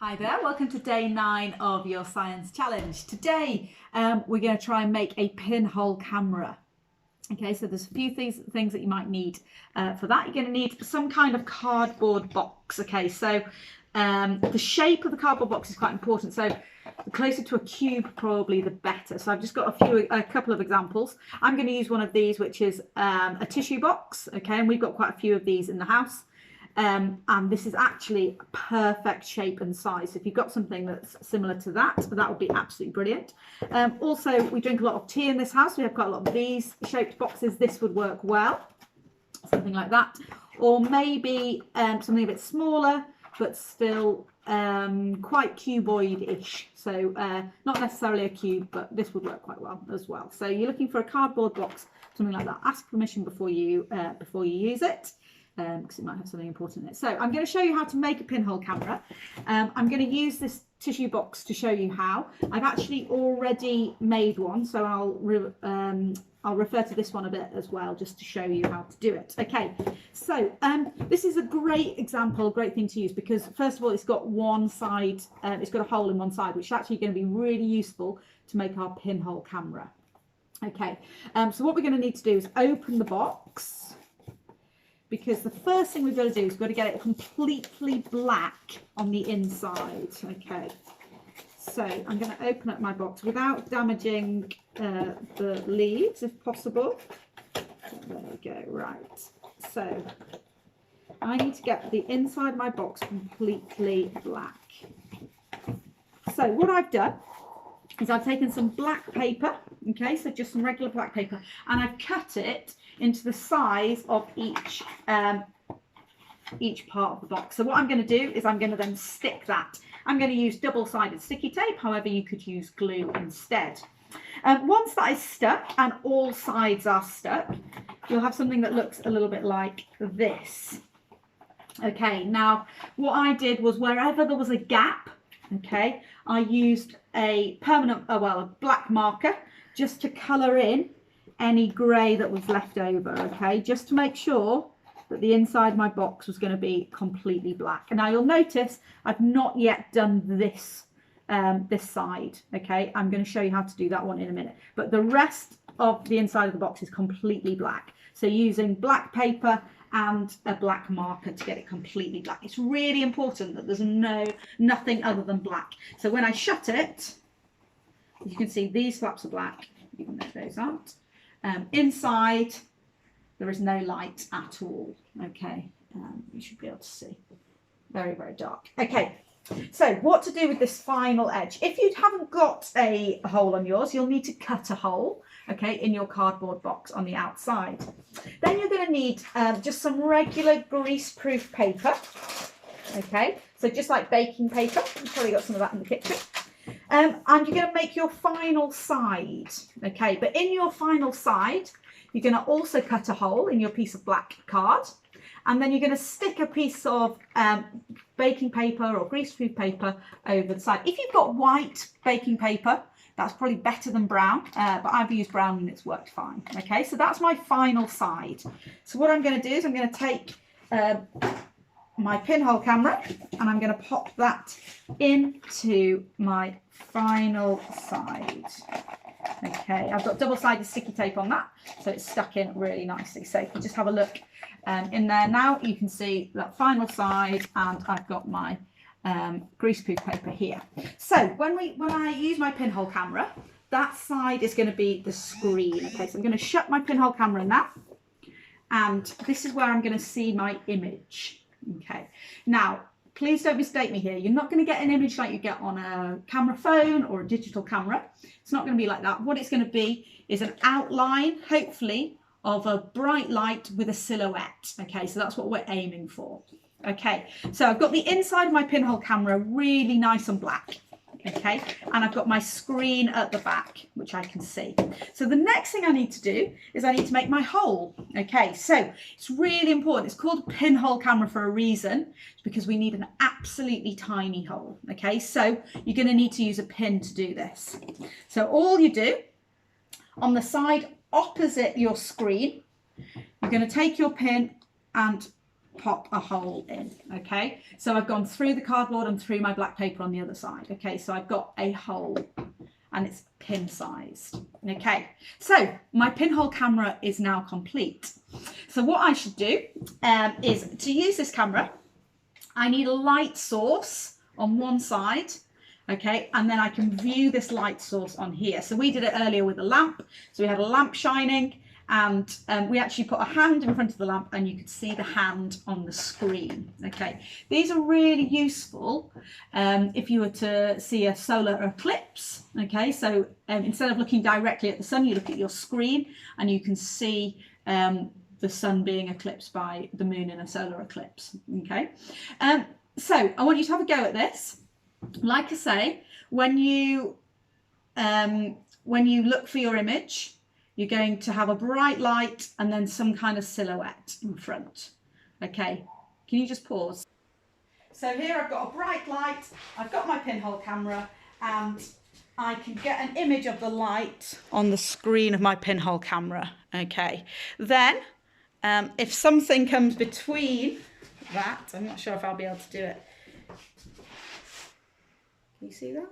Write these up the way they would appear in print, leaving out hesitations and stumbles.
Hi there, welcome to day 9 of your science challenge. Today we're going to try and make a pinhole camera. Okay, so there's a few things that you might need for that. You're going to need some kind of cardboard box. Okay, so the shape of the cardboard box is quite important. So the closer to a cube probably the better. So I've just got a couple of examples. I'm going to use one of these, which is a tissue box. Okay, and we've got quite a few of these in the house. And this is actually a perfect shape and size. So if you've got something that's similar to that, that would be absolutely brilliant. Also, we drink a lot of tea in this house. We have quite a lot of these shaped boxes. This would work well, something like that. Or maybe something a bit smaller, but still quite cuboid-ish. So not necessarily a cube, but this would work quite well as well. So you're looking for a cardboard box, something like that. Ask permission before you use it, because it might have something important in it. So I'm going to show you how to make a pinhole camera. I'm going to use this tissue box to show you how. I've actually already made one, so I'll refer to this one a bit as well, just to show you how to do it. Okay, so this is a great example, great thing to use, because first of all, it's got one side, it's got a hole in one side, which is actually going to be really useful to make our pinhole camera. Okay, so what we're going to need to do is open the box, because the first thing we've got to do is we've got to get it completely black on the inside. Okay, so I'm going to open up my box without damaging the leaves if possible. There we go, right. So I need to get the inside of my box completely black. So what I've done is I've taken some black paper, okay, so just some regular black paper, and I've cut it into the size of each part of the box. So what I'm going to do is I'm going to then stick that. I'm going to use double-sided sticky tape, however you could use glue instead. Once that is stuck and all sides are stuck, you'll have something that looks a little bit like this. Okay, now what I did was wherever there was a gap, okay, I used a a black marker just to colour in any grey that was left over, okay, just to make sure that the inside of my box was going to be completely black. And now you'll notice I've not yet done this this side, okay. I'm going to show you how to do that one in a minute, but the rest of the inside of the box is completely black. So using black paper and a black marker to get it completely black. It's really important that there's nothing other than black. So when I shut it, you can see these flaps are black, even though those aren't. Inside, there is no light at all. Okay, you should be able to see. Very, very dark. Okay, so what to do with this final edge? If you haven't got a hole on yours, you'll need to cut a hole, okay, in your cardboard box on the outside. Then you're going to need just some regular grease-proof paper. Okay, so just like baking paper. You've probably got some of that in the kitchen. And you're going to make your final side, okay, but in your final side you're going to also cut a hole in your piece of black card, and then you're going to stick a piece of baking paper or greaseproof paper over the side. If you've got white baking paper, that's probably better than brown, but I've used brown and it's worked fine. Okay, so that's my final side. So what I'm going to do is I'm going to take my pinhole camera and I'm going to pop that into my final side. Okay, I've got double-sided sticky tape on that, so it's stuck in really nicely. So if you just have a look in there now, you can see that final side, and I've got my greaseproof paper here. So when I use my pinhole camera, that side is going to be the screen. Okay, so I'm going to shut my pinhole camera now, and this is where I'm going to see my image. Okay, now please don't mistake me here. You're not going to get an image like you get on a camera phone or a digital camera. It's not going to be like that. What it's going to be is an outline, hopefully, of a bright light with a silhouette. Okay, so that's what we're aiming for. Okay, so I've got the inside of my pinhole camera really nice and black. Okay, and I've got my screen at the back, which I can see. So the next thing I need to do is I need to make my hole. Okay, so it's really important. It's called a pinhole camera for a reason. It's because we need an absolutely tiny hole. Okay, so you're going to need to use a pin to do this. So all you do, on the side opposite your screen, you're going to take your pin and pop a hole in. Okay, so I've gone through the cardboard and through my black paper on the other side. Okay, so I've got a hole and it's pin sized. Okay, so my pinhole camera is now complete. So what I should do is, to use this camera, I need a light source on one side. Okay, and then I can view this light source on here. So we did it earlier with a lamp. So we had a lamp shining, and we actually put a hand in front of the lamp and you could see the hand on the screen. Okay, these are really useful if you were to see a solar eclipse. Okay, so instead of looking directly at the sun, you look at your screen and you can see the sun being eclipsed by the moon in a solar eclipse. Okay, so I want you to have a go at this. Like I say, when you look for your image, you're going to have a bright light and then some kind of silhouette in front. Okay, can you just pause? So here I've got a bright light, I've got my pinhole camera, and I can get an image of the light on the screen of my pinhole camera. Okay, then if something comes between that, I'm not sure if I'll be able to do it. Can you see that?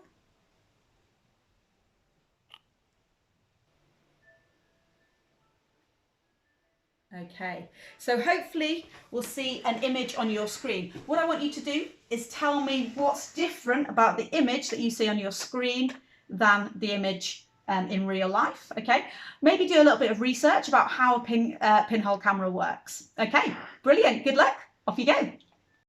Okay, so hopefully we'll see an image on your screen. What I want you to do is tell me what's different about the image that you see on your screen than the image in real life. Okay, maybe do a little bit of research about how a pinhole camera works. Okay, brilliant, good luck, off you go.